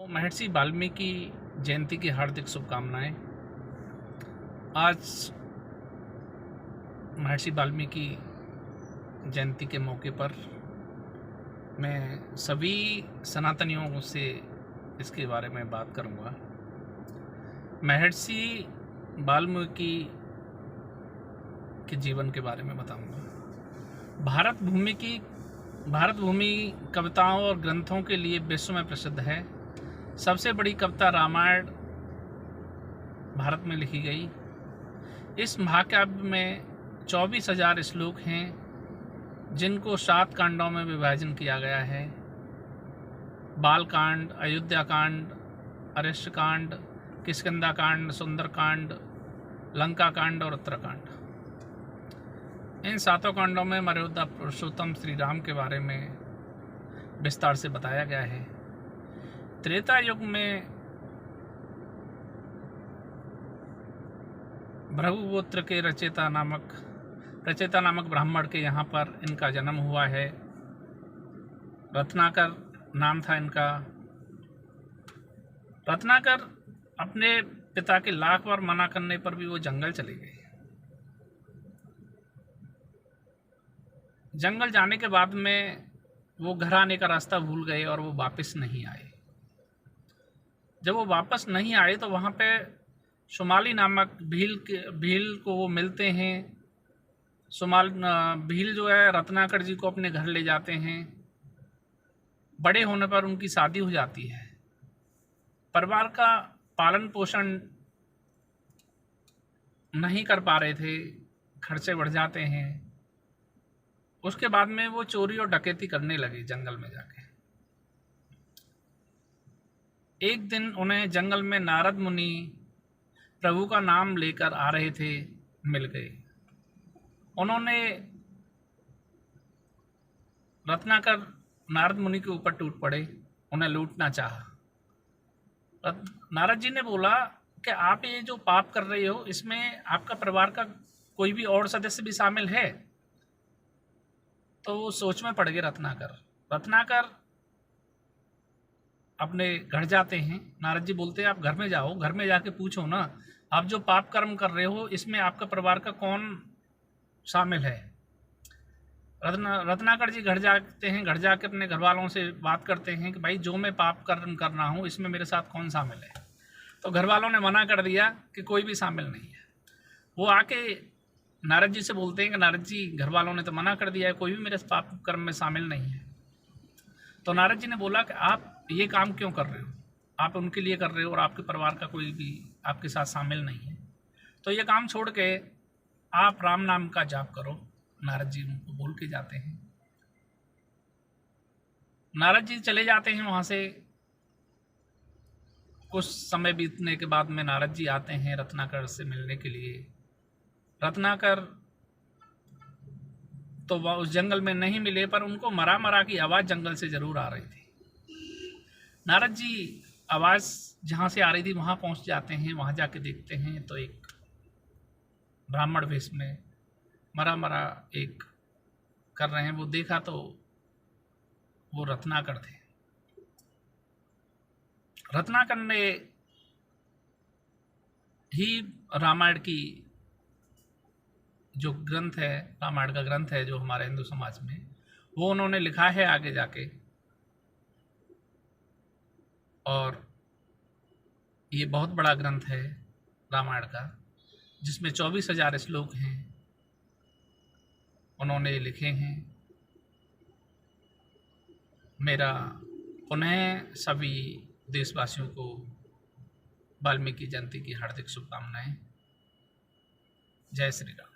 महर्षि वाल्मीकि जयंती की हार्दिक शुभकामनाएं। आज महर्षि वाल्मीकि जयंती के मौके पर मैं सभी सनातनियों से इसके बारे में बात करूंगा। महर्षि वाल्मीकि के जीवन के बारे में बताऊंगा। भारत भूमि कविताओं और ग्रंथों के लिए विश्व में प्रसिद्ध है। सबसे बड़ी कविता रामायण भारत में लिखी गई। इस महाकाव्य में 24,000 श्लोक हैं, जिनको 7 कांडों में विभाजन किया गया है। बालकांड, अयोध्या कांड, अरिष्ट कांड, किष्किंधा कांड, सुंदर कांड, लंका कांड और उत्तराकांड। इन 7 कांडों में मर्यादा पुरुषोत्तम श्री राम के बारे में विस्तार से बताया गया है। त्रेता युग में भृगुगोत्र के रचेता नामक ब्राह्मण के यहाँ पर इनका जन्म हुआ है। रत्नाकर नाम था इनका। रत्नाकर अपने पिता के लाख बार मना करने पर भी वो जंगल चले गए। जंगल जाने के बाद में वो घर आने का रास्ता भूल गए और वो वापस नहीं आए। जब वो वापस नहीं आए तो वहाँ पे शुमाली नामक भील को वो मिलते हैं। भील जो है रत्नाकर जी को अपने घर ले जाते हैं। बड़े होने पर उनकी शादी हो जाती है। परिवार का पालन पोषण नहीं कर पा रहे थे, खर्चे बढ़ जाते हैं। उसके बाद में वो चोरी और डकैती करने लगे जंगल में जाके। एक दिन उन्हें जंगल में नारद मुनि प्रभु का नाम लेकर आ रहे थे, मिल गए। उन्होंने रत्नाकर नारद मुनि के ऊपर टूट पड़े, उन्हें लूटना चाहा। नारद जी ने बोला कि आप ये जो पाप कर रहे हो, इसमें आपका परिवार का कोई भी और सदस्य भी शामिल है? तो वो सोच में पड़ गए रत्नाकर अपने घर जाते हैं। नारद जी बोलते हैं आप घर में जाओ, घर में जाके पूछो ना, आप जो पाप कर्म कर रहे हो इसमें आपका परिवार का कौन शामिल है। रत्नाकर जी घर जाते हैं। घर जाके अपने घर वालों से बात करते हैं कि भाई जो मैं पाप कर्म कर रहा हूँ इसमें मेरे साथ कौन शामिल है। तो घर वालों ने मना कर दिया कि कोई भी शामिल नहीं है। वो आके नारद जी से बोलते हैं कि नारद जी घर वालों ने तो मना कर दिया है, कोई भी मेरे पाप कर्म में शामिल नहीं है। तो नारद जी ने बोला कि आप ये काम क्यों कर रहे हो? आप उनके लिए कर रहे हो और आपके परिवार का कोई भी आपके साथ शामिल नहीं है। तो ये काम छोड़ के आप राम नाम का जाप करो। नारद जी उनको बोल के जाते हैं। नारद जी चले जाते हैं वहाँ से। कुछ समय बीतने के बाद में नारद जी आते हैं रत्नाकर से मिलने के लिए। रत्नाकर तो वह उस जंगल में नहीं मिले, पर उनको मरा की आवाज़ जंगल से ज़रूर आ रही थी। नारद जी आवाज़ जहाँ से आ रही थी वहाँ पहुँच जाते हैं। वहाँ जाके देखते हैं तो एक ब्राह्मण वेश में मरा एक कर रहे हैं। वो देखा तो वो रत्नाकर थे। रत्नाकर ने ही रामायण की जो ग्रंथ है, रामायण का ग्रंथ है जो हमारे हिंदू समाज में, वो उन्होंने लिखा है आगे जाके। और ये बहुत बड़ा ग्रंथ है रामायण का, जिसमें 24,000 श्लोक हैं, उन्होंने लिखे हैं। मेरा पुनः सभी देशवासियों को वाल्मीकि जयंती की हार्दिक शुभकामनाएं। जय श्री राम।